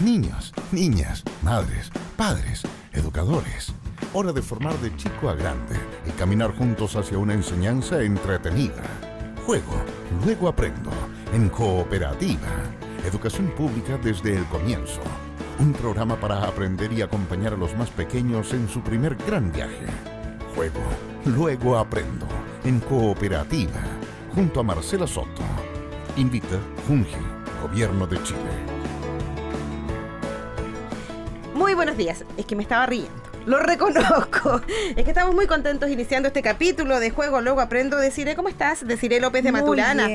Niños, niñas, madres, padres, educadores. Hora de formar de chico a grande y caminar juntos hacia una enseñanza entretenida. Juego, luego aprendo, en Cooperativa. Educación pública desde el comienzo. Un programa para aprender y acompañar a los más pequeños en su primer gran viaje. Juego, luego aprendo, en Cooperativa, junto a Marcela Soto. Invita Junji, Gobierno de Chile. Muy buenos días, es que me estaba riendo, lo reconozco. Es que estamos muy contentos iniciando este capítulo de Juego, luego aprendo. Desiree, ¿cómo estás? Desiree López de Maturana,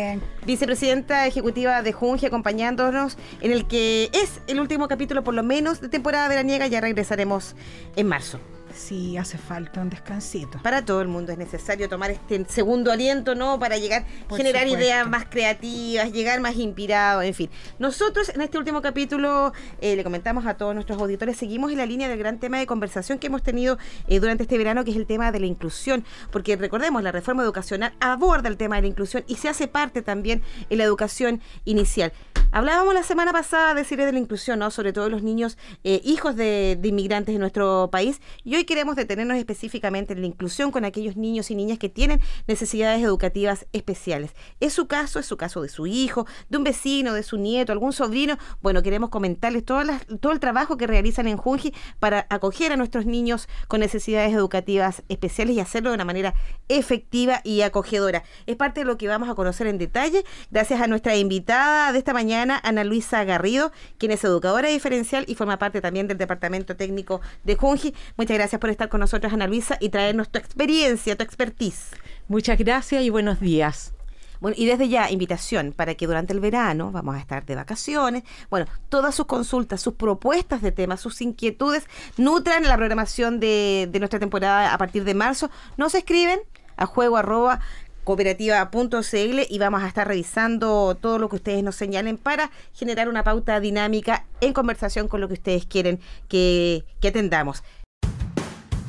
vicepresidenta ejecutiva de Junji, acompañándonos en el que es el último capítulo, por lo menos, de temporada veraniega. Ya regresaremos en marzo. Sí, hace falta un descansito. Para todo el mundo es necesario tomar este segundo aliento, ¿no? Para llegar, generar ideas más creativas, llegar más inspirados, en fin. Nosotros en este último capítulo le comentamos a todos nuestros auditores, seguimos en la línea del gran tema de conversación que hemos tenido durante este verano, que es el tema de la inclusión, porque recordemos, la reforma educacional aborda el tema de la inclusión y se hace parte también en la educación inicial. Hablábamos la semana pasada de la inclusión, ¿no? Sobre todo los niños hijos de inmigrantes en nuestro país, y hoy queremos detenernos específicamente en la inclusión con aquellos niños y niñas que tienen necesidades educativas especiales. Es su caso de su hijo, de un vecino, de su nieto, algún sobrino. Bueno, queremos comentarles todo el trabajo que realizan en Junji para acoger a nuestros niños con necesidades educativas especiales y hacerlo de una manera efectiva y acogedora. Es parte de lo que vamos a conocer en detalle, gracias a nuestra invitada de esta mañana, Ana Luisa Garrido, quien es educadora diferencial y forma parte también del departamento técnico de Junji. Muchas gracias por estar con nosotros, Ana Luisa, y traernos tu experiencia, tu expertise. Muchas gracias y buenos días. Bueno, y desde ya, invitación para que durante el verano, vamos a estar de vacaciones, bueno, todas sus consultas, sus propuestas de temas, sus inquietudes, nutran la programación de nuestra temporada a partir de marzo. Nos escriben a juego@cooperativa.cl y vamos a estar revisando todo lo que ustedes nos señalen para generar una pauta dinámica en conversación con lo que ustedes quieren que atendamos.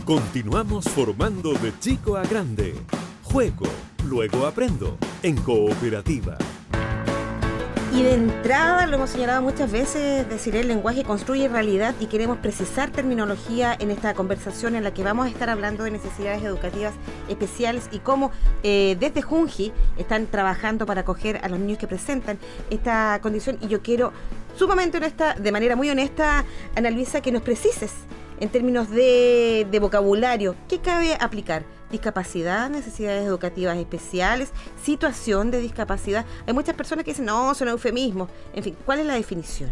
Continuamos formando de chico a grande. Juego, luego aprendo, en Cooperativa. Y de entrada, lo hemos señalado muchas veces, decir el lenguaje construye realidad, y queremos precisar terminología en esta conversación en la que vamos a estar hablando de necesidades educativas especiales y cómo desde Junji están trabajando para acoger a los niños que presentan esta condición. Y yo quiero, sumamente honesta, de manera muy honesta, Ana Luisa, que nos precises en términos de vocabulario, ¿qué cabe aplicar? Discapacidad, necesidades educativas especiales, situación de discapacidad. Hay muchas personas que dicen, no, son eufemismos. En fin, ¿cuál es la definición?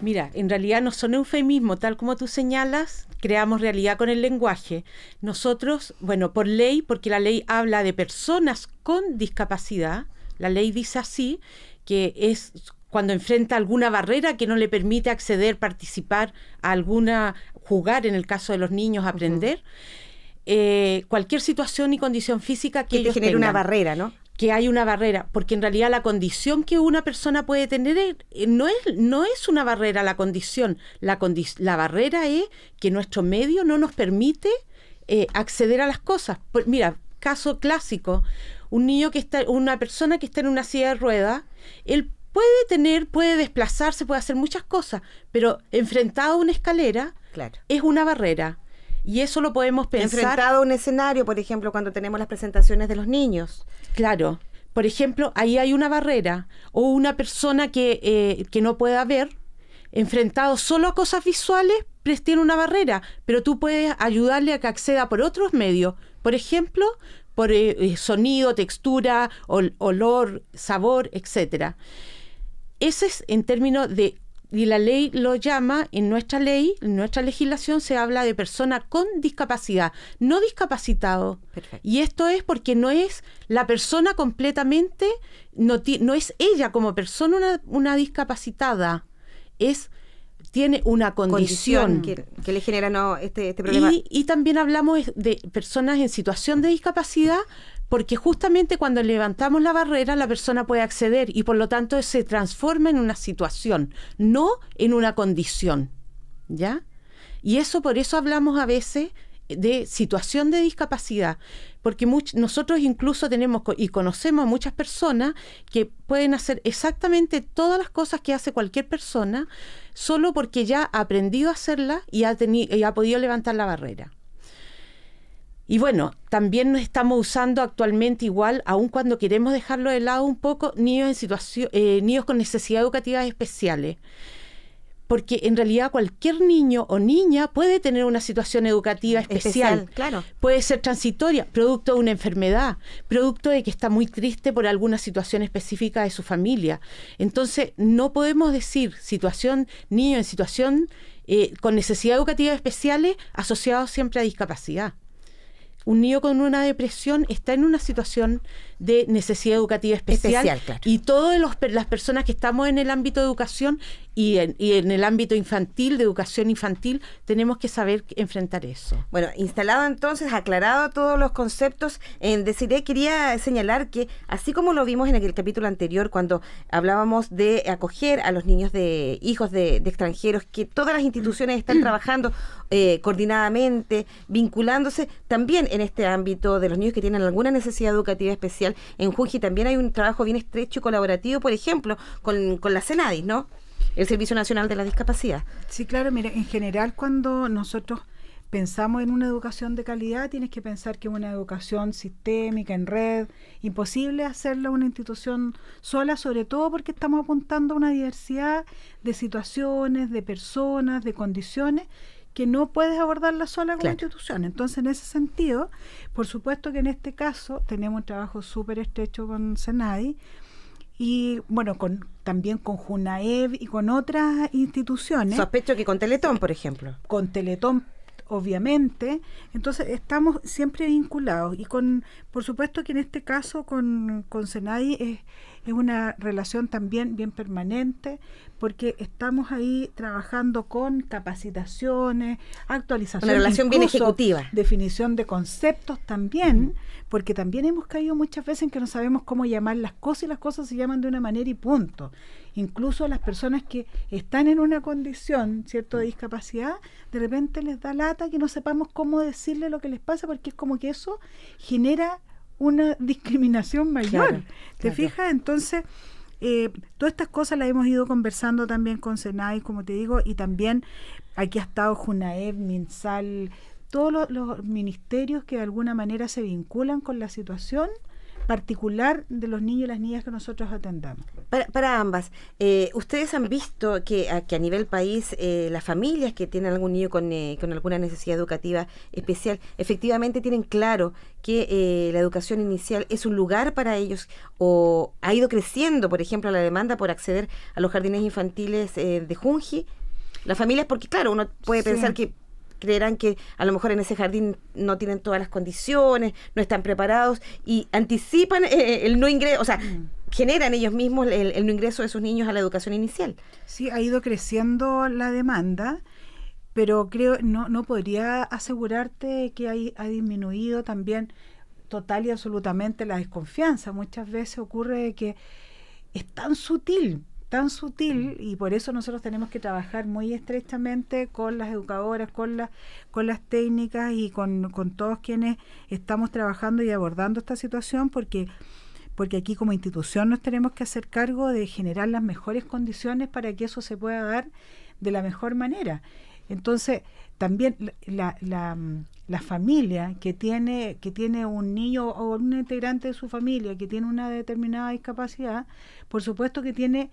Mira, en realidad no son eufemismos, tal como tú señalas, creamos realidad con el lenguaje. Nosotros, bueno, por ley, porque la ley habla de personas con discapacidad, la ley dice así, que es cuando enfrenta alguna barrera que no le permite acceder, participar a jugar, en el caso de los niños, aprender, cualquier situación y condición física que ellos genere tengan. Una barrera, ¿no? Que hay una barrera, porque en realidad la condición que una persona puede tener no es una barrera la condición. La barrera es que nuestro medio no nos permite acceder a las cosas. Mira, caso clásico, una persona que está en una silla de ruedas, él puede desplazarse, puede hacer muchas cosas, pero enfrentado a una escalera, claro, es una barrera. Y eso lo podemos pensar. Enfrentado a un escenario, por ejemplo, cuando tenemos las presentaciones de los niños. Claro. Por ejemplo, ahí hay una barrera. O una persona que no pueda ver, enfrentado solo a cosas visuales, tiene una barrera. Pero tú puedes ayudarle a que acceda por otros medios. Por ejemplo, por sonido, textura, olor, sabor, etcétera. Ese es en términos de... Y la ley lo llama, en nuestra legislación se habla de persona con discapacidad, no discapacitado. Perfecto. Y esto es porque no es la persona completamente, no es ella como persona una discapacitada, tiene una condición que le genera este problema. Y también hablamos de personas en situación de discapacidad, porque justamente cuando levantamos la barrera la persona puede acceder y por lo tanto se transforma en una situación, no en una condición, ¿ya? Y por eso hablamos a veces de situación de discapacidad, porque nosotros incluso tenemos y conocemos a muchas personas que pueden hacer exactamente todas las cosas que hace cualquier persona, solo porque ya ha aprendido a hacerlas y ha podido levantar la barrera. Y bueno, también nos estamos usando actualmente igual, aun cuando queremos dejarlo de lado un poco, niños con necesidades educativas especiales. Porque en realidad cualquier niño o niña puede tener una situación educativa especial. Claro. Puede ser transitoria, producto de una enfermedad, producto de que está muy triste por alguna situación específica de su familia. Entonces, no podemos decir niño en situación con necesidades educativas especiales asociado siempre a discapacidad. Un niño con una depresión está en una situación de necesidad educativa especial claro. Y todas las personas que estamos en el ámbito de educación y en el ámbito infantil, de educación infantil, tenemos que saber enfrentar eso. Bueno, instalado entonces, aclarado todos los conceptos, en Desiree quería señalar que, así como lo vimos en el capítulo anterior, cuando hablábamos de acoger a los niños de hijos de extranjeros, que todas las instituciones están trabajando coordinadamente, vinculándose, también en este ámbito de los niños que tienen alguna necesidad educativa especial, en Junji también hay un trabajo bien estrecho y colaborativo, por ejemplo, con la CENADIS, ¿no? El Servicio Nacional de la Discapacidad. Sí, claro, mira, en general cuando nosotros pensamos en una educación de calidad, tienes que pensar que es una educación sistémica, en red, imposible hacerla una institución sola, sobre todo porque estamos apuntando a una diversidad de situaciones, de personas, de condiciones, que no puedes abordarla sola como institución. Entonces, en ese sentido, por supuesto que en este caso tenemos un trabajo súper estrecho con CENADIS, y bueno, también con JUNAEV y con otras instituciones. Sospecho que con Teletón, por ejemplo. Con Teletón, obviamente. Entonces estamos siempre vinculados, y por supuesto que en este caso con CENADIS es una relación también bien permanente, porque estamos ahí trabajando con capacitaciones, actualización, una relación bien ejecutiva, definición de conceptos también, porque también hemos caído muchas veces en que no sabemos cómo llamar las cosas, y las cosas se llaman de una manera y punto. Incluso a las personas que están en una condición, ¿cierto?, de discapacidad, de repente les da lata que no sepamos cómo decirle lo que les pasa, porque es como que eso genera una discriminación mayor. Claro, ¿Te fijas? Entonces, todas estas cosas las hemos ido conversando también con CENADIS, como te digo, y también aquí ha estado JUNAEV, MinSal, todos los ministerios que de alguna manera se vinculan con la situación particular de los niños y las niñas que nosotros atendamos. Para ambas, ¿ustedes han visto que a nivel país las familias que tienen algún niño con alguna necesidad educativa especial efectivamente tienen claro que la educación inicial es un lugar para ellos, o ha ido creciendo, por ejemplo, la demanda por acceder a los jardines infantiles de Junji? Las familias, porque claro, uno puede pensar que creerán que a lo mejor en ese jardín no tienen todas las condiciones, no están preparados y anticipan el no ingreso, o sea, generan ellos mismos el no ingreso de sus niños a la educación inicial. Sí, ha ido creciendo la demanda, pero creo no podría asegurarte que ha disminuido también total y absolutamente la desconfianza. Muchas veces ocurre que es tan sutil, y por eso nosotros tenemos que trabajar muy estrechamente con las educadoras, con las técnicas y con todos quienes estamos trabajando y abordando esta situación, porque aquí como institución nos tenemos que hacer cargo de generar las mejores condiciones para que eso se pueda dar de la mejor manera. Entonces, también la familia que tiene un niño o un integrante de su familia que tiene una determinada discapacidad, por supuesto que tiene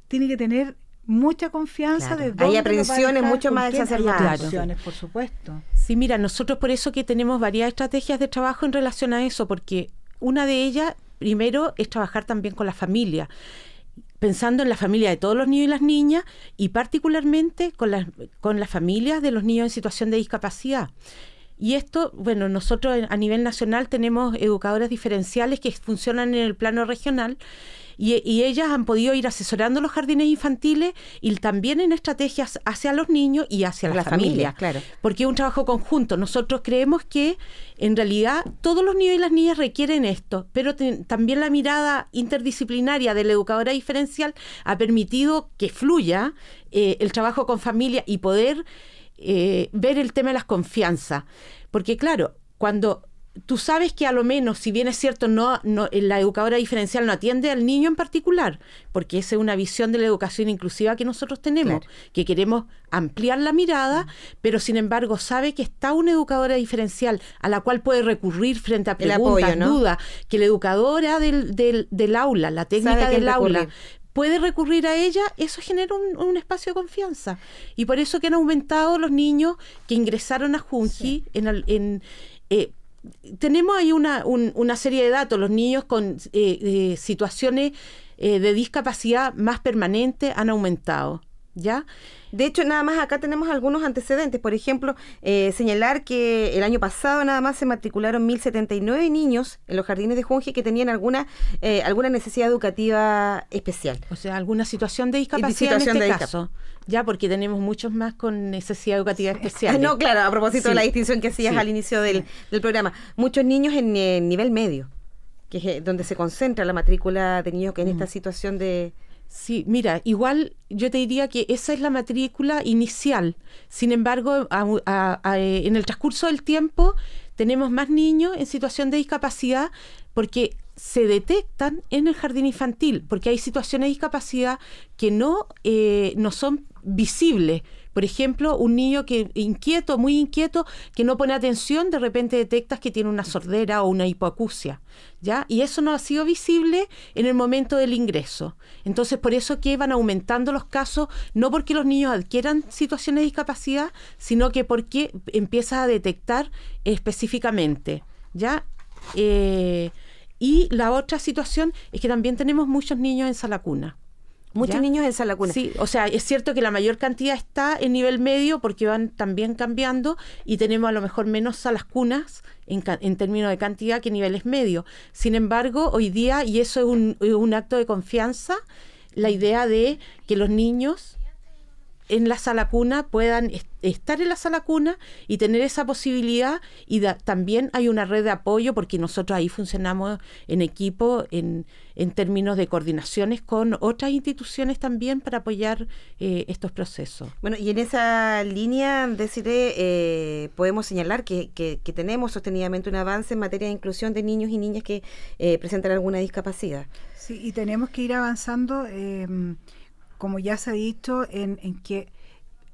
que tener mucha confianza. Claro. De dónde hay aprensiones mucho más exacerbadas. Por supuesto. Sí, mira, nosotros por eso que tenemos varias estrategias de trabajo en relación a eso, porque una de ellas, primero, es trabajar también con la familia, pensando en la familia de todos los niños y las niñas, y particularmente con las familias de los niños en situación de discapacidad. Y esto, bueno, nosotros a nivel nacional tenemos educadoras diferenciales que funcionan en el plano regional, y ellas han podido ir asesorando los jardines infantiles y también en estrategias hacia los niños y hacia la familia, claro. Porque es un trabajo conjunto. Nosotros creemos que en realidad todos los niños y las niñas requieren esto, pero también la mirada interdisciplinaria de la educadora diferencial ha permitido que fluya el trabajo con familia y poder ver el tema de las confianzas. Porque claro, cuando tú sabes que a lo menos, si bien es cierto, no la educadora diferencial no atiende al niño en particular, porque esa es una visión de la educación inclusiva que nosotros tenemos, claro, que queremos ampliar la mirada, pero sin embargo sabe que está una educadora diferencial a la cual puede recurrir frente a preguntas, apoyo, ¿no? Dudas, que la educadora del aula, la técnica del aula, puede recurrir a ella, eso genera un espacio de confianza. Y por eso que han aumentado los niños que ingresaron a Junji. Sí. Tenemos ahí una serie de datos. Los niños con situaciones de discapacidad más permanente han aumentado, ¿ya? De hecho, nada más acá tenemos algunos antecedentes. Por ejemplo, señalar que el año pasado nada más se matricularon 1.079 niños en los jardines de Junji que tenían alguna necesidad educativa especial. O sea, alguna situación de discapacidad en este caso. Ya, porque tenemos muchos más con necesidad educativa especial. No, claro, a propósito de la distinción que hacías al inicio del programa. Muchos niños en nivel medio, que es donde se concentra la matrícula de niños que en esta situación de... Sí, mira, igual yo te diría que esa es la matrícula inicial. Sin embargo, en el transcurso del tiempo tenemos más niños en situación de discapacidad porque se detectan en el jardín infantil, porque hay situaciones de discapacidad que no son visibles. Por ejemplo, un niño muy inquieto, que no pone atención, de repente detectas que tiene una sordera o una hipoacusia, ¿ya? Y eso no ha sido visible en el momento del ingreso. Entonces, por eso que van aumentando los casos, no porque los niños adquieran situaciones de discapacidad, sino que porque empiezas a detectar específicamente, ¿ya? Y la otra situación es que también tenemos muchos niños en sala cuna. Muchos niños en sala cuna. Sí, o sea, es cierto que la mayor cantidad está en nivel medio porque van también cambiando y tenemos a lo mejor menos salas cunas en términos de cantidad que niveles medios. Sin embargo, hoy día, y eso es un acto de confianza, la idea de que los niños en la sala cuna puedan estar en la sala cuna y tener esa posibilidad, y también hay una red de apoyo porque nosotros ahí funcionamos en equipo en términos de coordinaciones con otras instituciones también para apoyar estos procesos. Bueno, y en esa línea, Desiree, podemos señalar que tenemos sostenidamente un avance en materia de inclusión de niños y niñas que presentan alguna discapacidad. Sí, y tenemos que ir avanzando como ya se ha dicho, en que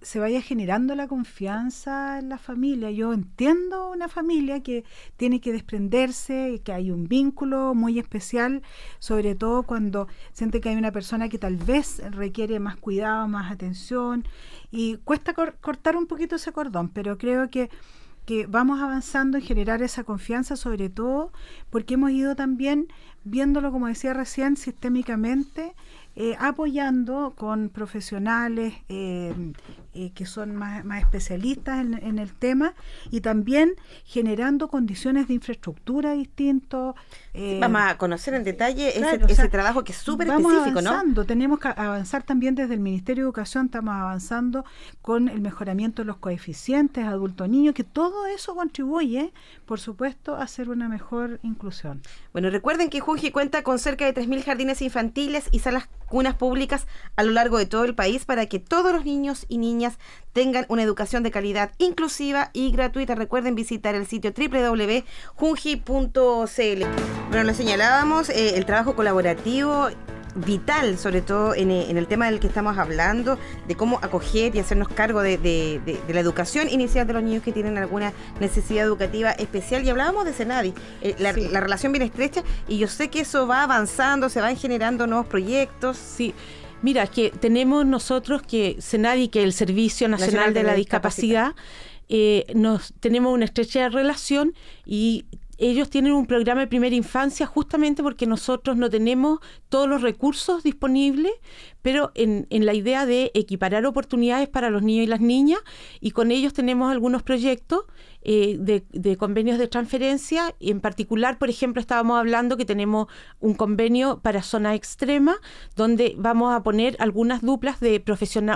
se vaya generando la confianza en la familia. Yo entiendo una familia que tiene que desprenderse, que hay un vínculo muy especial, sobre todo cuando siente que hay una persona que tal vez requiere más cuidado, más atención, y cuesta cortar un poquito ese cordón, pero creo que vamos avanzando en generar esa confianza, sobre todo porque hemos ido también viéndolo, como decía recién, sistémicamente, apoyando con profesionales que son más especialistas en el tema, y también generando condiciones de infraestructura distintos. Vamos a conocer en detalle ese trabajo que es súper específico, avanzando, ¿no? Tenemos que avanzar también desde el Ministerio de Educación, estamos avanzando con el mejoramiento de los coeficientes adulto-niño, que todo eso contribuye, por supuesto, a hacer una mejor inclusión. Bueno, recuerden que Junji cuenta con cerca de 3.000 jardines infantiles y salas cunas públicas a lo largo de todo el país para que todos los niños y niñas tengan una educación de calidad inclusiva y gratuita. Recuerden visitar el sitio www.junji.cl. Bueno, lo señalábamos, el trabajo colaborativo vital, sobre todo en el tema del que estamos hablando, de cómo acoger y hacernos cargo de la educación inicial de los niños que tienen alguna necesidad educativa especial. Y hablábamos de Senadi, la relación bien estrecha, y yo sé que eso va avanzando, se van generando nuevos proyectos. Sí. Mira, que tenemos nosotros que Senadi, que es el Servicio Nacional de la Discapacidad, tenemos una estrecha relación, y ellos tienen un programa de primera infancia justamente porque nosotros no tenemos todos los recursos disponibles, pero en la idea de equiparar oportunidades para los niños y las niñas, y con ellos tenemos algunos proyectos de convenios de transferencia. Y en particular, por ejemplo, estábamos hablando que tenemos un convenio para zonas extremas, donde vamos a poner algunas duplas de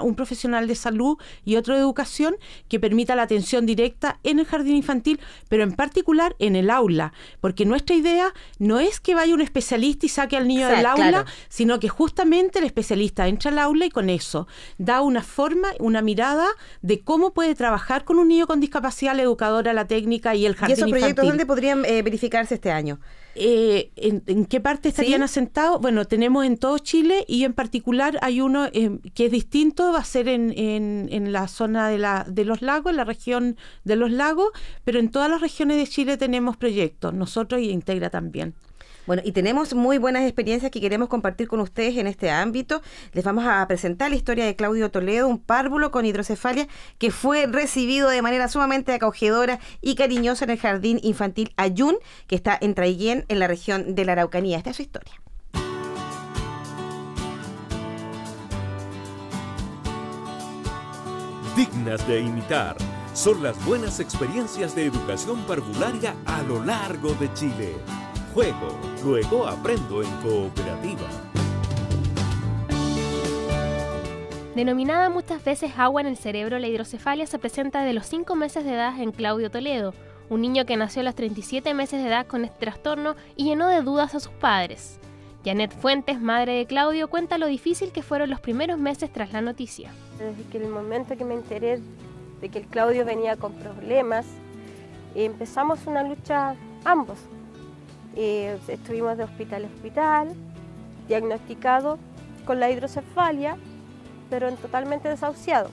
un profesional de salud y otro de educación, que permita la atención directa en el jardín infantil, pero en particular en el aula. aula, porque nuestra idea no es que vaya un especialista y saque al niño del aula, claro, sino que justamente el especialista entra al aula y con eso da una forma, una mirada de cómo puede trabajar con un niño con discapacidad la educadora, la técnica y el jardín infantil. ¿Y esos proyectos dónde podrían verificarse este año? ¿En qué parte estarían asentados? Bueno, tenemos en todo Chile y en particular hay uno que es distinto, va a ser en la zona de los lagos, en la región de los lagos, pero en todas las regiones de Chile tenemos proyectos, nosotros y Integra también. Bueno, y tenemos muy buenas experiencias que queremos compartir con ustedes en este ámbito. Les vamos a presentar la historia de Claudio Toledo, un párvulo con hidrocefalia que fue recibido de manera sumamente acogedora y cariñosa en el Jardín Infantil Ayun, que está en Traiguén, en la región de la Araucanía. Esta es su historia. Dignas de imitar son las buenas experiencias de educación parvularia a lo largo de Chile. Juego, luego aprendo en cooperativa. Denominada muchas veces agua en el cerebro, la hidrocefalia se presenta desde los 5 meses de edad en Claudio Toledo, un niño que nació a los 37 meses de edad con este trastorno y llenó de dudas a sus padres. Janet Fuentes, madre de Claudio, cuenta lo difícil que fueron los primeros meses tras la noticia. Desde que el momento que me enteré de que el Claudio venía con problemas, empezamos una lucha ambos. Estuvimos de hospital a hospital, diagnosticado con la hidrocefalia, pero totalmente desahuciado.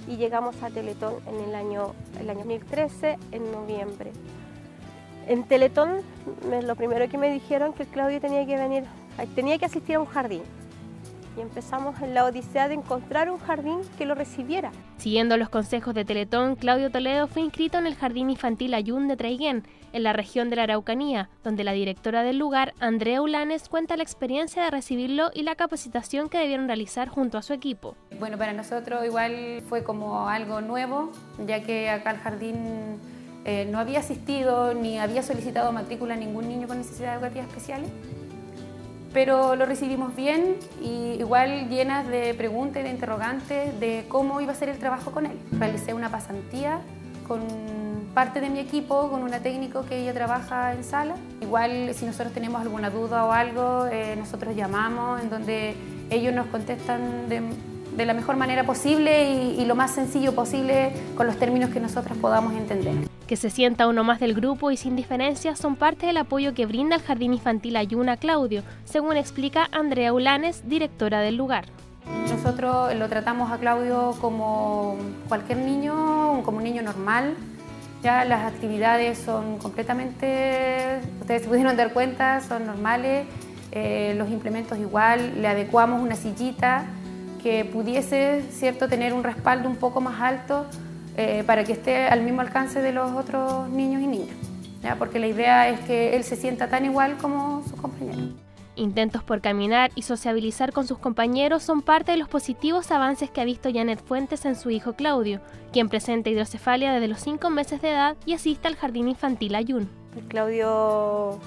Y llegamos a Teletón en el año 2013, en noviembre. En Teletón, lo primero que me dijeron que el Claudio tenía que asistir a un jardín. Y empezamos en la odisea de encontrar un jardín que lo recibiera. Siguiendo los consejos de Teletón, Claudio Toledo fue inscrito en el Jardín Infantil Ayun de Traiguén, en la región de la Araucanía, donde la directora del lugar, Andrea Ulanes, cuenta la experiencia de recibirlo y la capacitación que debieron realizar junto a su equipo. Bueno, para nosotros igual fue como algo nuevo, ya que acá al jardín no había asistido ni había solicitado matrícula a ningún niño con necesidades educativas especiales. Pero lo recibimos bien y igual llenas de preguntas y de interrogantes de cómo iba a ser el trabajo con él. Realicé una pasantía con parte de mi equipo, con una técnico que ella trabaja en sala. Igual si nosotros tenemos alguna duda o algo, nosotros llamamos, en donde ellos nos contestan de la mejor manera posible y lo más sencillo posible con los términos que nosotros podamos entender. Que se sienta uno más del grupo y sin diferencias son parte del apoyo que brinda el Jardín Infantil Ayun a Claudio, según explica Andrea Ulanes, directora del lugar. Nosotros lo tratamos a Claudio como cualquier niño, como un niño normal. Ya las actividades son completamente, ustedes se pudieron dar cuenta, son normales. Los implementos igual, le adecuamos una sillita que pudiese, ¿cierto?, tener un respaldo un poco más alto para que esté al mismo alcance de los otros niños y niñas, ¿ya? Porque la idea es que él se sienta tan igual como sus compañeros. Intentos por caminar y sociabilizar con sus compañeros son parte de los positivos avances que ha visto Janet Fuentes en su hijo Claudio, quien presenta hidrocefalia desde los 5 meses de edad y asiste al Jardín Infantil Ayun. El Claudio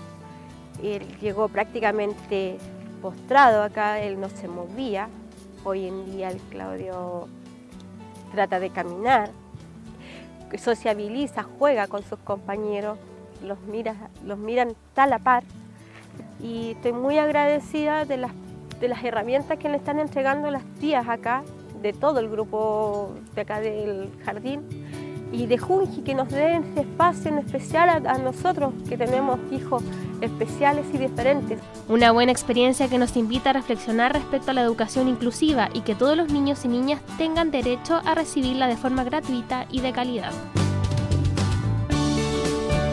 llegó prácticamente postrado acá, él no se movía. Hoy en día el Claudio trata de caminar, sociabiliza, juega con sus compañeros, los miran tal a par. Y estoy muy agradecida de las herramientas que le están entregando las tías acá, de todo el grupo de acá del jardín, y de Junji, que nos den ese espacio en especial a nosotros que tenemos hijos especiales y diferentes. Una buena experiencia que nos invita a reflexionar respecto a la educación inclusiva y que todos los niños y niñas tengan derecho a recibirla de forma gratuita y de calidad.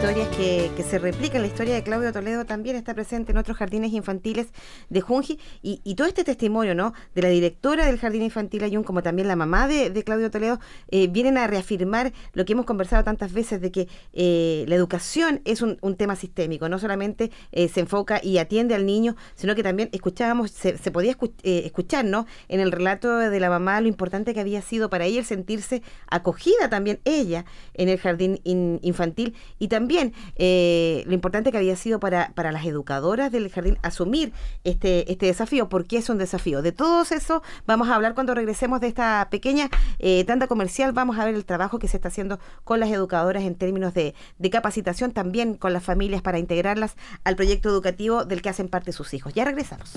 Historias que se replican. La historia de Claudio Toledo también está presente en otros jardines infantiles de Junji, y todo este testimonio, ¿no?, de la directora del Jardín Infantil Ayun, como también la mamá de Claudio Toledo, vienen a reafirmar lo que hemos conversado tantas veces, de que la educación es un tema sistémico, no solamente se enfoca y atiende al niño, sino que también escuchábamos, se podía escuchar, ¿no?, en el relato de la mamá lo importante que había sido para ella el sentirse acogida también ella en el jardín infantil, y también también lo importante que había sido para las educadoras del jardín asumir este desafío. ¿Por qué es un desafío? De todo eso vamos a hablar cuando regresemos de esta pequeña tanda comercial. Vamos a ver el trabajo que se está haciendo con las educadoras en términos de capacitación, también con las familias para integrarlas al proyecto educativo del que hacen parte sus hijos. Ya regresamos.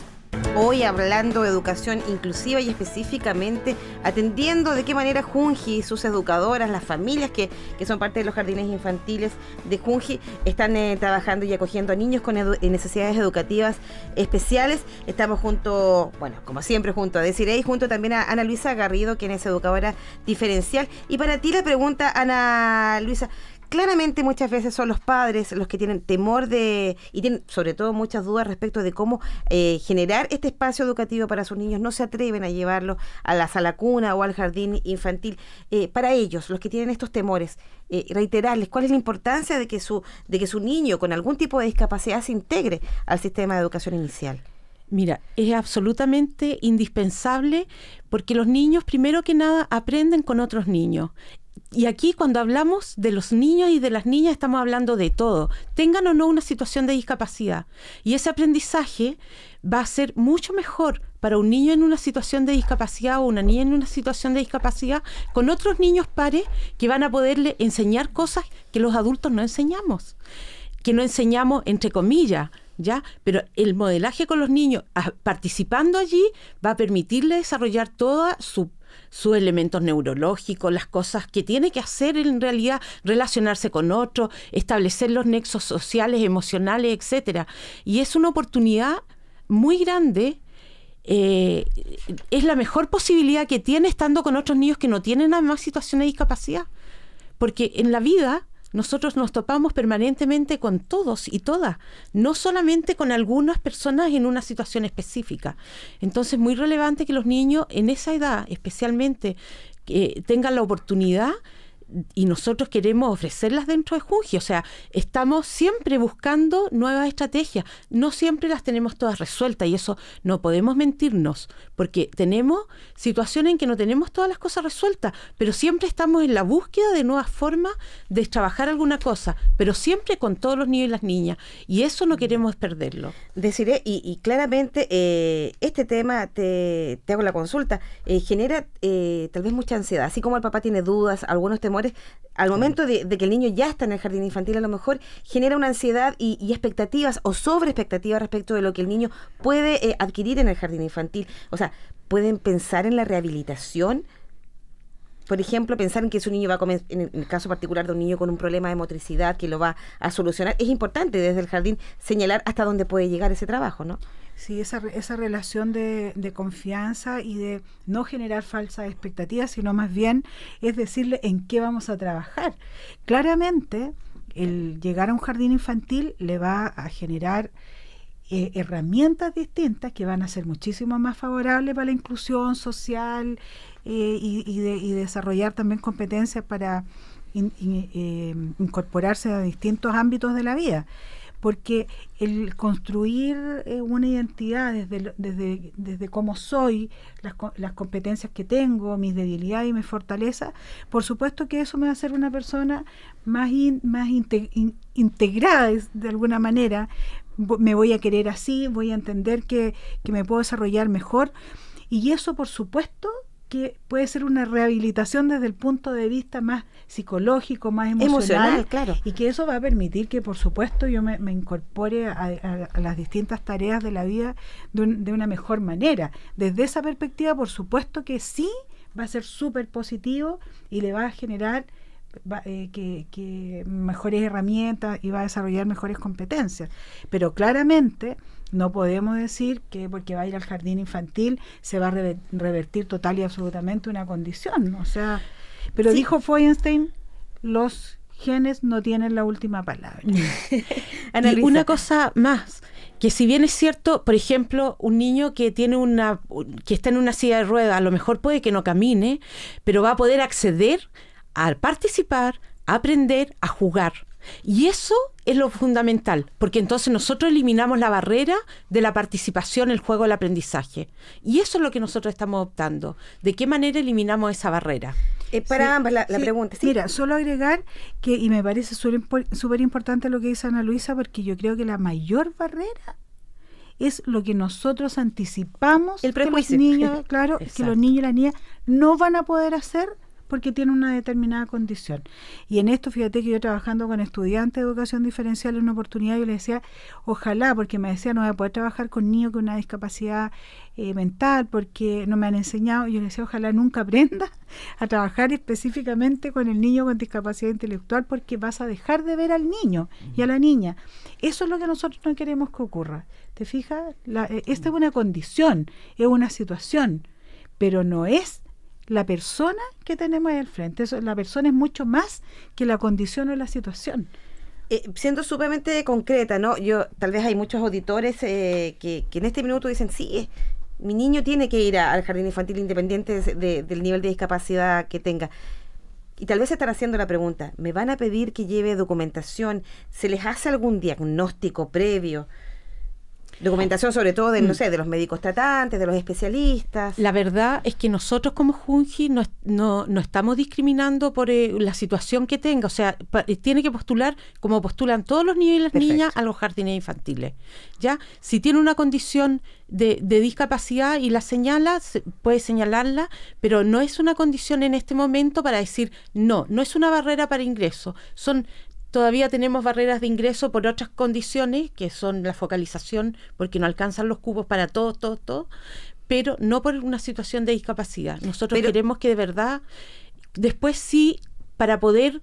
Hoy hablando de educación inclusiva y específicamente atendiendo de qué manera Junji y sus educadoras, las familias que son parte de los jardines infantiles de Junji, están trabajando y acogiendo a niños con necesidades educativas especiales. Estamos junto, bueno, como siempre, junto a Desiree y junto también a Ana Luisa Garrido, quien es educadora diferencial. Y para ti la pregunta, Ana Luisa, claramente muchas veces son los padres los que tienen temor y tienen sobre todo muchas dudas respecto de cómo generar este espacio educativo para sus niños. No se atreven a llevarlos a la sala cuna o al jardín infantil. Para ellos, los que tienen estos temores, reiterarles cuál es la importancia de que su niño con algún tipo de discapacidad se integre al sistema de educación inicial. Mira, es absolutamente indispensable porque los niños, primero que nada, aprenden con otros niños. Y aquí cuando hablamos de los niños y de las niñas estamos hablando de todo, tengan o no una situación de discapacidad. Y ese aprendizaje va a ser mucho mejor para un niño en una situación de discapacidad o una niña en una situación de discapacidad con otros niños pares que van a poderle enseñar cosas que los adultos no enseñamos, que no enseñamos entre comillas, ¿ya? Pero el modelaje con los niños participando allí va a permitirle desarrollar toda sus elementos neurológicos, las cosas que tiene que hacer en realidad, relacionarse con otros, establecer los nexos sociales, emocionales, etcétera. Y es una oportunidad muy grande, es la mejor posibilidad que tiene estando con otros niños que no tienen además situación de discapacidad. Porque en la vida nosotros nos topamos permanentemente con todos y todas, no solamente con algunas personas en una situación específica. Entonces es muy relevante que los niños en esa edad, especialmente, tengan la oportunidad, y nosotros queremos ofrecerlas dentro de Junji. O sea, estamos siempre buscando nuevas estrategias. No siempre las tenemos todas resueltas y eso no podemos mentirnos, porque tenemos situaciones en que no tenemos todas las cosas resueltas, pero siempre estamos en la búsqueda de nuevas formas de trabajar alguna cosa, pero siempre con todos los niños y las niñas. Y eso no queremos perderlo. Deciré, y claramente este tema, te hago la consulta, genera tal vez mucha ansiedad. Así como el papá tiene dudas, algunos temores, al momento de que el niño ya está en el jardín infantil, a lo mejor genera una ansiedad y expectativas o sobre expectativas respecto de lo que el niño puede adquirir en el jardín infantil. O sea, pueden pensar en la rehabilitación. Por ejemplo, pensar en que su niño va a comer, en el caso particular de un niño con un problema de motricidad, que lo va a solucionar. Es importante desde el jardín señalar hasta dónde puede llegar ese trabajo, ¿no? Sí, esa relación de confianza y de no generar falsas expectativas, sino más bien es decirle en qué vamos a trabajar. Claramente, el llegar a un jardín infantil le va a generar herramientas distintas que van a ser muchísimo más favorables para la inclusión social y desarrollar también competencias para incorporarse a distintos ámbitos de la vida. Porque el construir una identidad desde cómo soy, las competencias que tengo, mis debilidades y mis fortalezas, por supuesto que eso me va a hacer una persona más integrada de alguna manera. Me voy a querer así, voy a entender que me puedo desarrollar mejor. Y eso, por supuesto, que puede ser una rehabilitación desde el punto de vista más psicológico, más emocional, claro. Y que eso va a permitir que, por supuesto, yo me incorpore a las distintas tareas de la vida de una mejor manera. Desde esa perspectiva, por supuesto que sí va a ser súper positivo y le va a generar que mejores herramientas y va a desarrollar mejores competencias. Pero claramente no podemos decir que porque va a ir al jardín infantil se va a revertir total y absolutamente una condición, ¿no? O sea, pero sí. Dijo Feuerstein, los genes no tienen la última palabra. Y una cosa más, que si bien es cierto, por ejemplo, un niño que tiene que está en una silla de ruedas, a lo mejor puede que no camine, pero va a poder acceder a participar, a aprender, a jugar. Y eso es lo fundamental, porque entonces nosotros eliminamos la barrera de la participación, el juego, el aprendizaje. Y eso es lo que nosotros estamos optando. ¿De qué manera eliminamos esa barrera? Para Sí, ambas la sí. pregunta. ¿Sí? Mira, solo agregar que, y me parece súper importante lo que dice Ana Luisa, porque yo creo que la mayor barrera es lo que nosotros anticipamos El que los prejuicio. niños, claro, que Exacto. los niños y las niñas no van a poder hacer porque tienen una determinada condición. Y en esto, fíjate que yo trabajando con estudiantes de educación diferencial en una oportunidad, yo les decía, ojalá, porque me decía, no voy a poder trabajar con niños con una discapacidad mental, porque no me han enseñado. Y yo les decía, ojalá nunca aprenda a trabajar específicamente con el niño con discapacidad intelectual, porque vas a dejar de ver al niño y a la niña. Eso es lo que nosotros no queremos que ocurra. ¿Te fijas? Esta es una condición, es una situación, pero no es la persona que tenemos ahí al frente. La persona es mucho más que la condición o la situación. Siendo sumamente concreta, ¿no? Tal vez hay muchos auditores que en este minuto dicen, sí, mi niño tiene que ir al jardín infantil independiente del nivel de discapacidad que tenga. Y tal vez se están haciendo la pregunta, ¿me van a pedir que lleve documentación? ¿Se les hace algún diagnóstico previo? Documentación sobre todo de, no sé, de los médicos tratantes, de los especialistas. La verdad es que nosotros como Junji no estamos discriminando por la situación que tenga. O sea, tiene que postular como postulan todos los niños y las Perfecto. niñas a los jardines infantiles. ¿Ya? Si tiene una condición de discapacidad y la señala, puede señalarla, pero no es una condición en este momento para decir, no es una barrera para ingreso. Todavía tenemos barreras de ingreso por otras condiciones, que son la focalización, porque no alcanzan los cupos para todo, pero no por una situación de discapacidad. Nosotros queremos que de verdad, después sí, para poder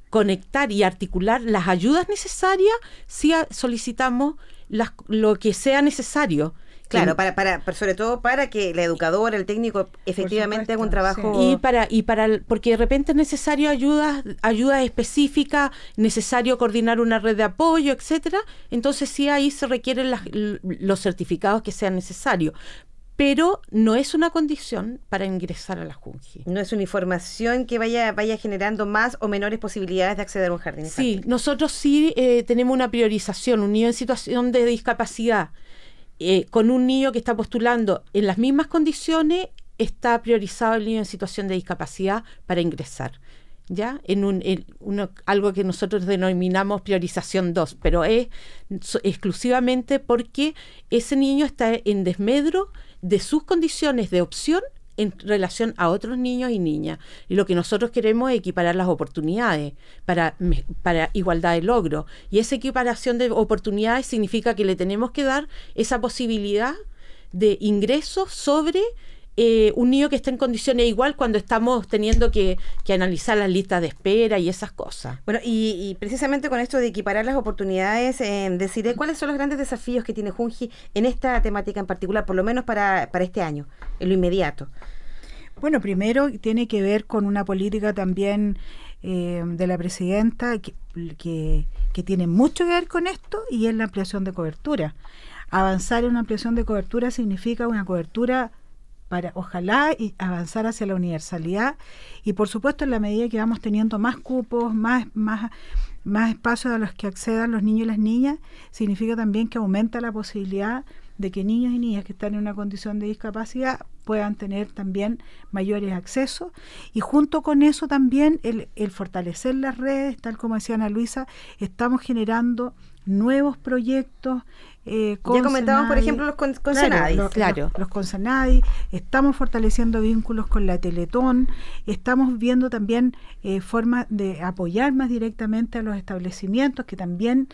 conectar y articular las ayudas necesarias, sí solicitamos lo que sea necesario. Claro, sobre todo para que la educadora, el técnico, efectivamente haga un trabajo. Sí. Porque de repente es necesario ayuda específica, necesario coordinar una red de apoyo, etcétera. Entonces sí, ahí se requieren los certificados que sean necesarios. Pero no es una condición para ingresar a la Junji. No es una información que vaya generando más o menores posibilidades de acceder a un jardín infantil. Sí, nosotros sí tenemos una priorización. Un niño en situación de discapacidad con un niño que está postulando en las mismas condiciones, está priorizado el niño en situación de discapacidad para ingresar, ¿ya? Algo que nosotros denominamos priorización 2, pero es exclusivamente porque ese niño está en desmedro de sus condiciones de opción en relación a otros niños y niñas. Y lo que nosotros queremos es equiparar las oportunidades para igualdad de logro. Y esa equiparación de oportunidades significa que le tenemos que dar esa posibilidad de ingreso sobre un niño que está en condiciones igual cuando estamos teniendo que analizar las listas de espera y esas cosas. Bueno, y precisamente con esto de equiparar las oportunidades, deciré cuáles son los grandes desafíos que tiene Junji en esta temática en particular, por lo menos para este año, en lo inmediato. Bueno, primero tiene que ver con una política también de la presidenta que tiene mucho que ver con esto, y es la ampliación de cobertura. Avanzar en una ampliación de cobertura significa una cobertura para, ojalá, y avanzar hacia la universalidad, y por supuesto en la medida que vamos teniendo más cupos, más espacios a los que accedan los niños y las niñas, significa también que aumenta la posibilidad de que niños y niñas que están en una condición de discapacidad puedan tener también mayores accesos, y junto con eso también el fortalecer las redes, tal como decía Ana Luisa, estamos generando nuevos proyectos. Ya comentábamos, por ejemplo, los con Senadi. Los con Senadi, estamos fortaleciendo vínculos con la Teletón, estamos viendo también formas de apoyar más directamente a los establecimientos, que también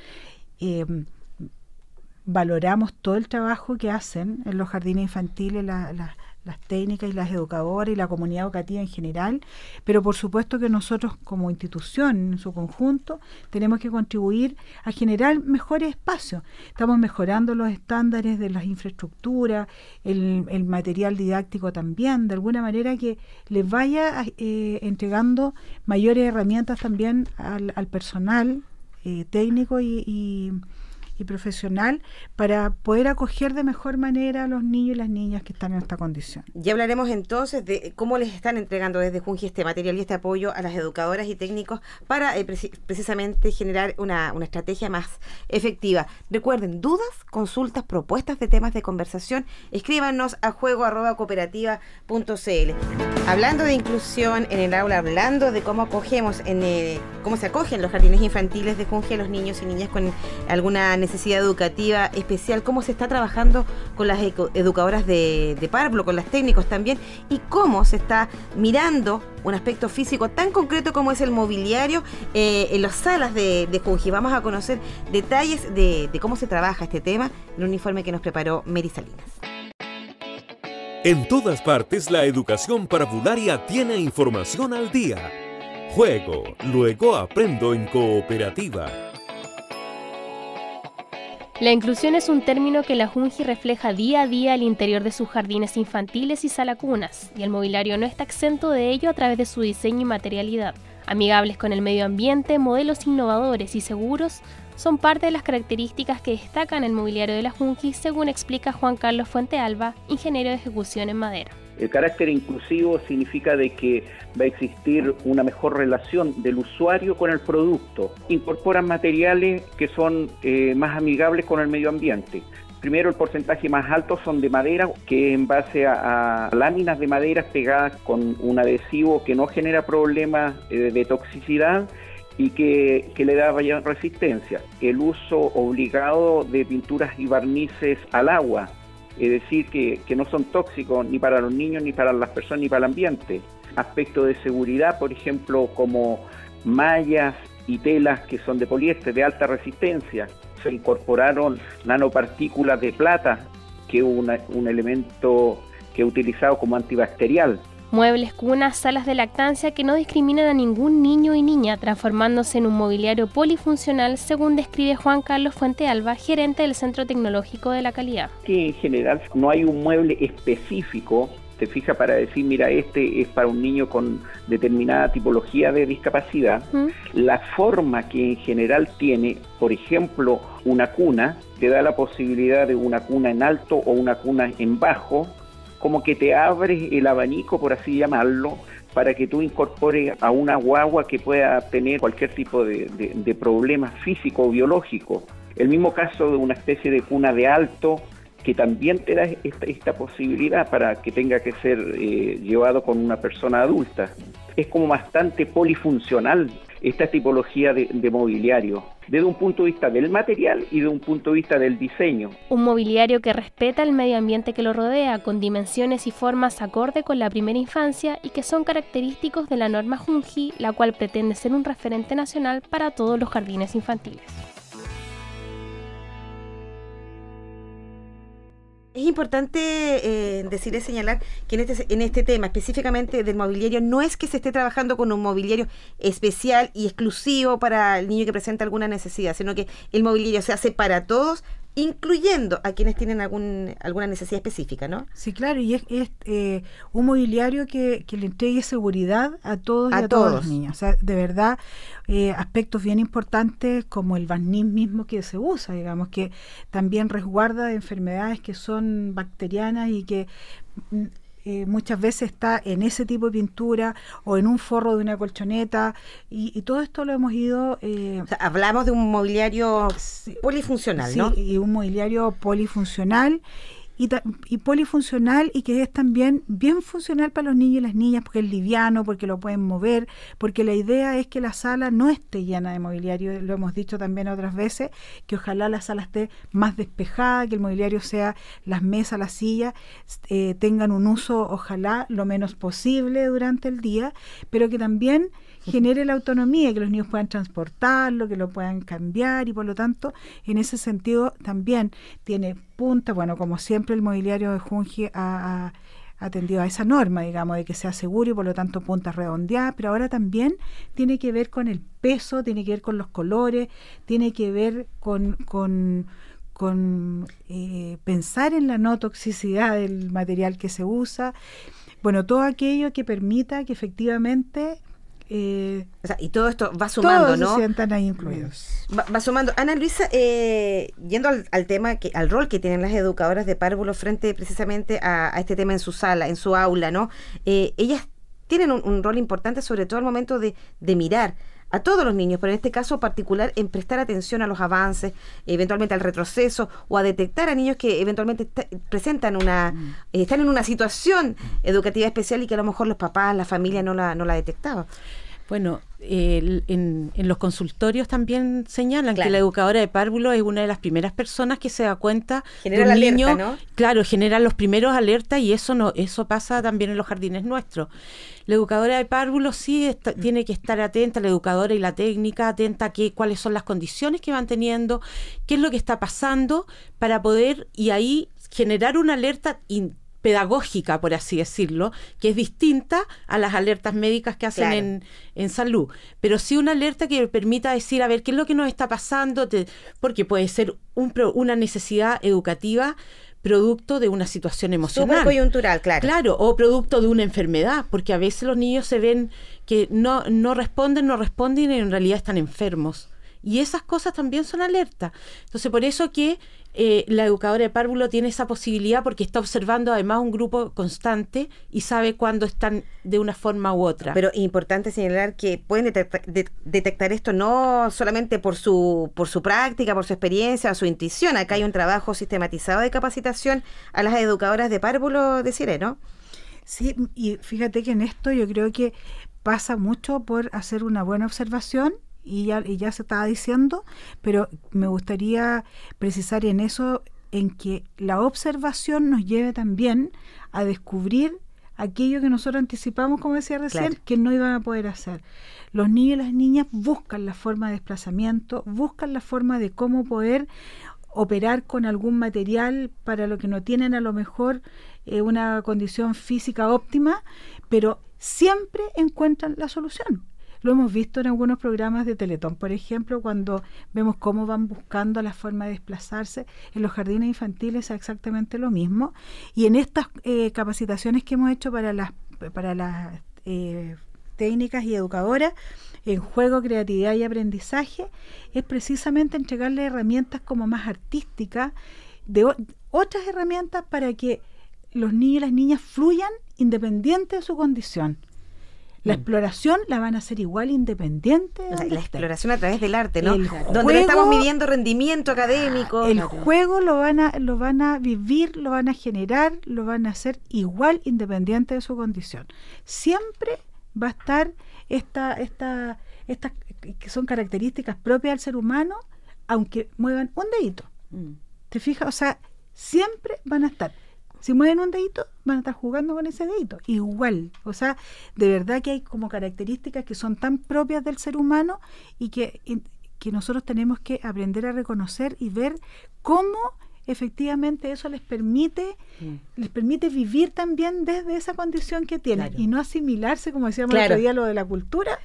valoramos todo el trabajo que hacen en los jardines infantiles, las técnicas y las educadoras y la comunidad educativa en general, pero por supuesto que nosotros como institución en su conjunto tenemos que contribuir a generar mejores espacios. Estamos mejorando los estándares de las infraestructuras, el material didáctico también, de alguna manera que les vaya entregando mayores herramientas también al personal técnico y y profesional para poder acoger de mejor manera a los niños y las niñas que están en esta condición. Ya hablaremos entonces de cómo les están entregando desde Junji este material y este apoyo a las educadoras y técnicos para precisamente generar una estrategia más efectiva. Recuerden, dudas, consultas, propuestas de temas de conversación, escríbanos a juego@cooperativa.cl. Hablando de inclusión en el aula, hablando de cómo acogemos cómo se acogen los jardines infantiles de Junji a los niños y niñas con alguna necesidad educativa especial, cómo se está trabajando con las educadoras de párvulo, con los técnicos también, y cómo se está mirando un aspecto físico tan concreto como es el mobiliario en las salas de Junji. Vamos a conocer detalles de cómo se trabaja este tema en un informe que nos preparó Mary Salinas. En todas partes, la educación parvularia tiene información al día. Juego, luego aprendo en Cooperativa. La inclusión es un término que la Junji refleja día a día al interior de sus jardines infantiles y salacunas, y el mobiliario no está exento de ello a través de su diseño y materialidad. Amigables con el medio ambiente, modelos innovadores y seguros son parte de las características que destacan el mobiliario de la Junji, según explica Juan Carlos Fuentealba, ingeniero de ejecución en madera. El carácter inclusivo significa de que va a existir una mejor relación del usuario con el producto. Incorporan materiales que son más amigables con el medio ambiente. Primero, el porcentaje más alto son de madera, que en base a láminas de madera pegadas con un adhesivo que no genera problemas de toxicidad y que le da mayor resistencia. El uso obligado de pinturas y barnices al agua, es decir, que no son tóxicos ni para los niños, ni para las personas, ni para el ambiente. Aspectos de seguridad, por ejemplo, como mallas y telas que son de poliéster de alta resistencia. Se incorporaron nanopartículas de plata, que es un elemento que es utilizado como antibacterial. Muebles, cunas, salas de lactancia que no discriminan a ningún niño y niña, transformándose en un mobiliario polifuncional, según describe Juan Carlos Fuentealba, gerente del Centro Tecnológico de la Calidad. Que en general no hay un mueble específico, te fijas, para decir, mira, este es para un niño con determinada tipología de discapacidad. La forma que en general tiene, por ejemplo, una cuna, te da la posibilidad de una cuna en alto o una cuna en bajo, como que te abres el abanico, por así llamarlo, para que tú incorpores a una guagua que pueda tener cualquier tipo de problema físico o biológico. El mismo caso de una especie de cuna de alto, que también te da esta posibilidad para que tenga que ser llevado con una persona adulta. Es como bastante polifuncional esta tipología de mobiliario, desde un punto de vista del material y de un punto de vista del diseño. Un mobiliario que respeta el medio ambiente que lo rodea, con dimensiones y formas acorde con la primera infancia y que son característicos de la norma Junji, la cual pretende ser un referente nacional para todos los jardines infantiles. Es importante decir y señalar que en este tema específicamente del mobiliario no es que se esté trabajando con un mobiliario especial y exclusivo para el niño que presenta alguna necesidad, sino que el mobiliario se hace para todos, incluyendo a quienes tienen alguna necesidad específica, ¿no? Sí, claro, y es un mobiliario que le entregue seguridad a todos y a todos los niños. O sea, de verdad, aspectos bien importantes como el barniz mismo que se usa, digamos, que también resguarda de enfermedades que son bacterianas y que muchas veces está en ese tipo de pintura o en un forro de una colchoneta, y todo esto lo hemos ido... o sea, hablamos de un mobiliario polifuncional, ¿no? Sí, y un mobiliario polifuncional y polifuncional, y que es también bien funcional para los niños y las niñas, porque es liviano, porque lo pueden mover, porque la idea es que la sala no esté llena de mobiliario. Lo hemos dicho también otras veces, que ojalá la sala esté más despejada, que el mobiliario sea, las mesas, las sillas, tengan un uso, ojalá, lo menos posible durante el día, pero que también genere la autonomía, que los niños puedan transportarlo, que lo puedan cambiar, y por lo tanto, en ese sentido también tiene punta. Bueno, como siempre el mobiliario de Junji ha atendido a esa norma, digamos, de que sea seguro y por lo tanto puntas redondeadas, pero ahora también tiene que ver con el peso, tiene que ver con los colores, tiene que ver con pensar en la no toxicidad del material que se usa. Bueno, todo aquello que permita que efectivamente O sea, y todo esto va sumando, todos ¿no? se sientan ahí incluidos. Va sumando. Ana Luisa, yendo al tema, al rol que tienen las educadoras de párvulos frente precisamente a este tema en su sala, en su aula, ¿no? Ellas tienen un rol importante, sobre todo al momento de mirar a todos los niños, pero en este caso particular en prestar atención a los avances, eventualmente al retroceso, o a detectar a niños que eventualmente presentan están en una situación educativa especial y que a lo mejor los papás, la familia no la detectaba. Bueno, en los consultorios también señalan que la educadora de párvulos es una de las primeras personas que se da cuenta genera de un la niño, alerta, ¿no? Claro, genera los primeros alertas, y eso pasa también en los jardines nuestros. La educadora de párvulos sí tiene que estar atenta, la educadora y la técnica, atenta a cuáles son las condiciones que van teniendo, qué es lo que está pasando, para poder, y ahí generar una alerta pedagógica, por así decirlo, que es distinta a las alertas médicas que hacen en salud, pero sí una alerta que permita decir, a ver, qué es lo que nos está pasando, porque puede ser una necesidad educativa producto de una situación emocional. Súper coyuntural, claro. Claro, o producto de una enfermedad, porque a veces los niños se ven que no responden y en realidad están enfermos. Y esas cosas también son alertas. Entonces, por eso que la educadora de párvulo tiene esa posibilidad, porque está observando además un grupo constante y sabe cuándo están de una forma u otra. Pero importante señalar que pueden detectar esto no solamente por su práctica, por su experiencia, su intuición. Acá hay un trabajo sistematizado de capacitación a las educadoras de párvulo de CIRE, ¿no? Sí, y fíjate que en esto yo creo que pasa mucho por hacer una buena observación, y ya se estaba diciendo, pero me gustaría precisar en eso, en que la observación nos lleve también a descubrir aquello que nosotros anticipamos, como decía recién, que no iban a poder hacer. Los niños y las niñas buscan la forma de desplazamiento, buscan la forma de cómo poder operar con algún material para lo que no tienen a lo mejor una condición física óptima, pero siempre encuentran la solución. Lo hemos visto en algunos programas de Teletón, por ejemplo, cuando vemos cómo van buscando la forma de desplazarse. En los jardines infantiles es exactamente lo mismo. Y en estas capacitaciones que hemos hecho para las técnicas y educadoras en juego, creatividad y aprendizaje, es precisamente entregarle herramientas como más artísticas, otras herramientas para que los niños y las niñas fluyan independiente de su condición. La exploración la van a hacer igual independiente. La exploración a través del arte, ¿no? Donde juego, no estamos midiendo rendimiento académico. El juego lo van a vivir, lo van a generar, lo van a hacer igual independiente de su condición. Siempre va a estar estas que son características propias del ser humano, aunque muevan un dedito. ¿Te fijas? O sea, siempre van a estar. Si mueven un dedito, van a estar jugando con ese dedito. Igual. O sea, de verdad que hay como características que son tan propias del ser humano y que nosotros tenemos que aprender a reconocer y ver cómo efectivamente eso les permite vivir también desde esa condición que tienen. Y no asimilarse, como decíamos el otro día, lo de la cultura,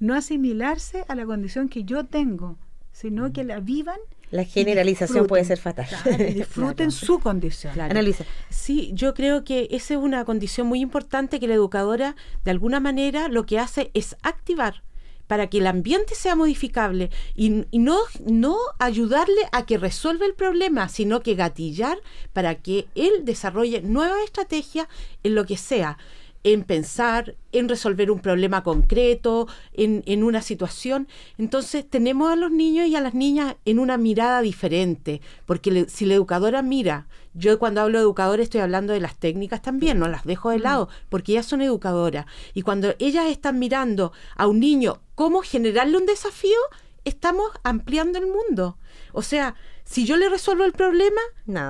no asimilarse a la condición que yo tengo, sino que la vivan. La generalización puede ser fatal. Y disfruten su condición. Ana Luisa. Sí, yo creo que esa es una condición muy importante, que la educadora de alguna manera lo que hace es activar para que el ambiente sea modificable y no ayudarle a que resuelva el problema, sino que gatillar para que él desarrolle nuevas estrategias en lo que sea, en pensar, en resolver un problema concreto, en una situación. Entonces tenemos a los niños y a las niñas en una mirada diferente, porque si la educadora mira, yo cuando hablo de educadora estoy hablando de las técnicas también, no las dejo de lado, porque ellas son educadoras, y cuando ellas están mirando a un niño cómo generarle un desafío, estamos ampliando el mundo. O sea, si yo le resuelvo el problema,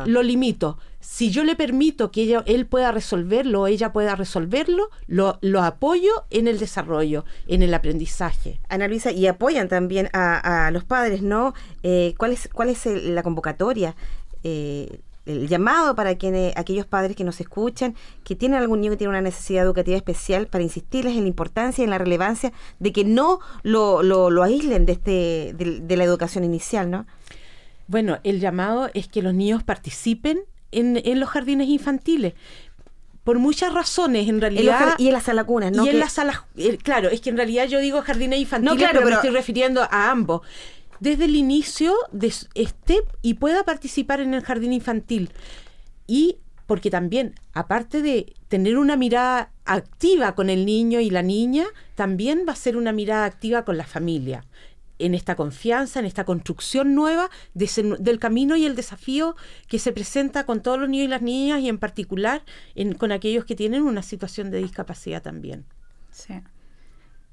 lo limito. Si yo le permito que él pueda resolverlo o ella pueda resolverlo, lo apoyo en el desarrollo, en el aprendizaje. Ana Luisa, y apoyan también a los padres, ¿no? ¿Cuál es la convocatoria? El llamado para aquellos padres que nos escuchan, que tienen algún niño que tiene una necesidad educativa especial, para insistirles en la importancia y en la relevancia de que no lo aíslen de la educación inicial, ¿no? Bueno, el llamado es que los niños participen en los jardines infantiles. por muchas razones, en realidad. Y en las salacunas, ¿no? Y en las salas, claro, es que en realidad yo digo jardines infantiles, no, claro, pero me estoy refiriendo a ambos. Desde el inicio esté y pueda participar en el jardín infantil. Y porque también, aparte de tener una mirada activa con el niño y la niña, también va a ser una mirada activa con la familia, en esta confianza, en esta construcción nueva del camino y el desafío que se presenta con todos los niños y las niñas, y en particular con aquellos que tienen una situación de discapacidad también. Sí.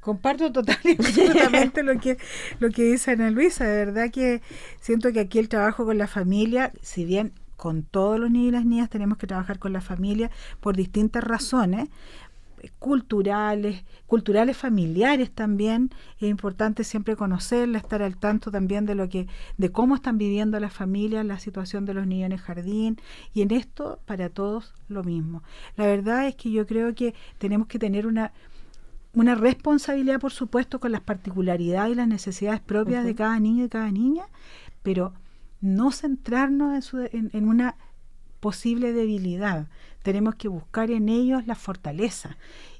Comparto total y absolutamente lo que dice Ana Luisa. De verdad que siento que aquí el trabajo con la familia, si bien con todos los niños y las niñas tenemos que trabajar con la familia por distintas razones, culturales, familiares también. Es importante siempre conocerla, estar al tanto también de cómo están viviendo las familias, la situación de los niños en el jardín, y en esto para todos lo mismo. La verdad es que yo creo que tenemos que tener una responsabilidad, por supuesto, con las particularidades y las necesidades propias de cada niño y cada niña, pero no centrarnos en una posible debilidad. Tenemos que buscar en ellos la fortaleza.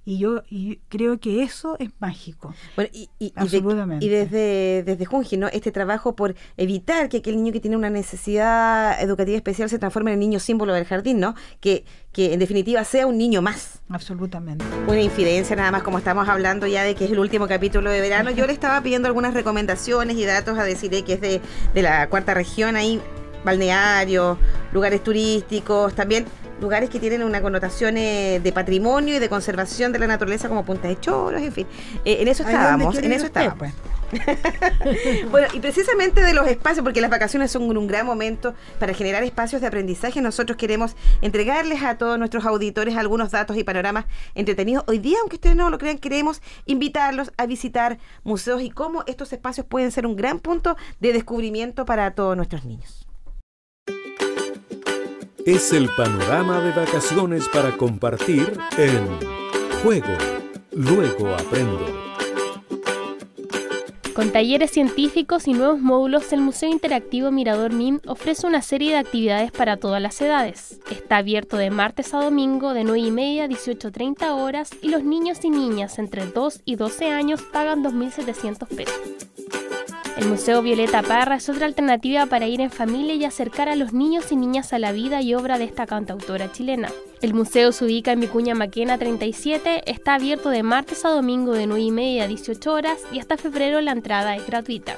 Y yo creo que eso es mágico. Bueno, absolutamente. Y desde Junji, ¿no? Este trabajo por evitar que aquel niño que tiene una necesidad educativa especial se transforme en el niño símbolo del jardín, ¿no? Que en definitiva sea un niño más. Absolutamente. Una infidencia nada más, como estamos hablando ya de que es el último capítulo de verano. Yo le estaba pidiendo algunas recomendaciones y datos a Desiree, que es de la cuarta región, ahí balnearios, lugares turísticos, también lugares que tienen una connotación de patrimonio y de conservación de la naturaleza, como Punta de Choros, en fin. En eso estábamos, Pues. Bueno, y precisamente de los espacios, porque las vacaciones son un gran momento para generar espacios de aprendizaje, nosotros queremos entregarles a todos nuestros auditores algunos datos y panoramas entretenidos. Hoy día, aunque ustedes no lo crean, queremos invitarlos a visitar museos y cómo estos espacios pueden ser un gran punto de descubrimiento para todos nuestros niños. Es el panorama de vacaciones para compartir en Juego, Luego Aprendo. Con talleres científicos y nuevos módulos, el Museo Interactivo Mirador MIN ofrece una serie de actividades para todas las edades. Está abierto de martes a domingo de 9:30 a 18:30 horas y los niños y niñas entre 2 y 12 años pagan 2.700 pesos. El Museo Violeta Parra es otra alternativa para ir en familia y acercar a los niños y niñas a la vida y obra de esta cantautora chilena. El museo se ubica en Vicuña Maquena 37, está abierto de martes a domingo de 9:30 a 18 horas y hasta febrero la entrada es gratuita.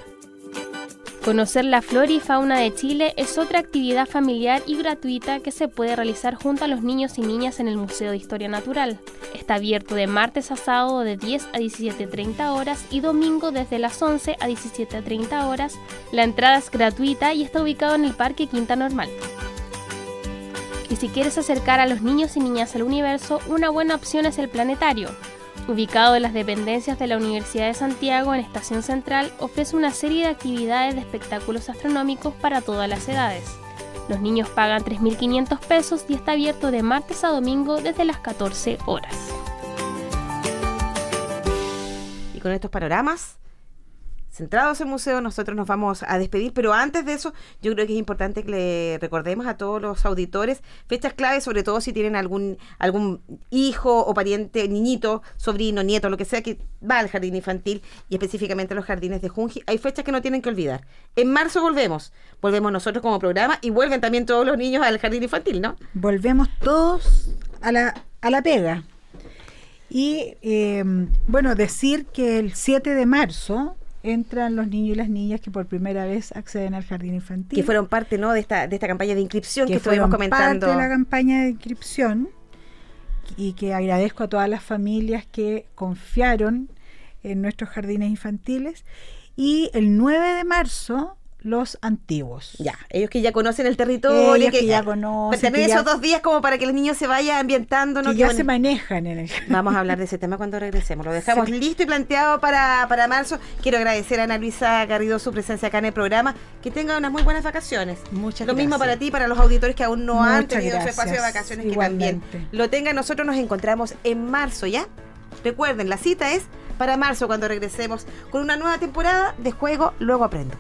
Conocer la flora y fauna de Chile es otra actividad familiar y gratuita que se puede realizar junto a los niños y niñas en el Museo de Historia Natural. Está abierto de martes a sábado de 10 a 17:30 horas y domingo desde las 11 a 17:30 horas. La entrada es gratuita y está ubicado en el Parque Quinta Normal. Y si quieres acercar a los niños y niñas al universo, una buena opción es el planetario. Ubicado en las dependencias de la Universidad de Santiago en Estación Central, ofrece una serie de actividades de espectáculos astronómicos para todas las edades. Los niños pagan 3.500 pesos y está abierto de martes a domingo desde las 14 horas. Y con estos panoramas centrados en museo, nosotros nos vamos a despedir, pero antes de eso, yo creo que es importante que le recordemos a todos los auditores fechas claves, sobre todo si tienen algún hijo o pariente, niñito, sobrino, nieto, lo que sea que va al jardín infantil y específicamente a los jardines de Junji. Hay fechas que no tienen que olvidar. En marzo volvemos nosotros como programa y vuelven también todos los niños al jardín infantil, ¿no? Volvemos todos a la pega. Y bueno, decir que el 7 de marzo entran los niños y las niñas que por primera vez acceden al jardín infantil. Que fueron parte, ¿no?, de esta campaña de inscripción que estuvimos comentando. Parte de la campaña de inscripción, y que agradezco a todas las familias que confiaron en nuestros jardines infantiles. Y el 9 de marzo, los antiguos. Ya, ellos que ya conocen el territorio, ellos que ya conocen. Tener esos 2 días como para que los niños se vayan ambientando, ¿no? Que ya se manejan en el... Vamos a hablar de ese tema cuando regresemos. Lo dejamos listo y planteado para marzo. Quiero agradecer a Ana Luisa Garrido su presencia acá en el programa. Que tengan unas muy buenas vacaciones. Muchas Lo gracias. mismo para ti, para los auditores que aún no Muchas han tenido gracias. su espacio de vacaciones. Igualmente. Que también lo tengan. Nosotros nos encontramos en marzo, ¿ya? Recuerden, la cita es para marzo, cuando regresemos con una nueva temporada de Juego, Luego Aprendo.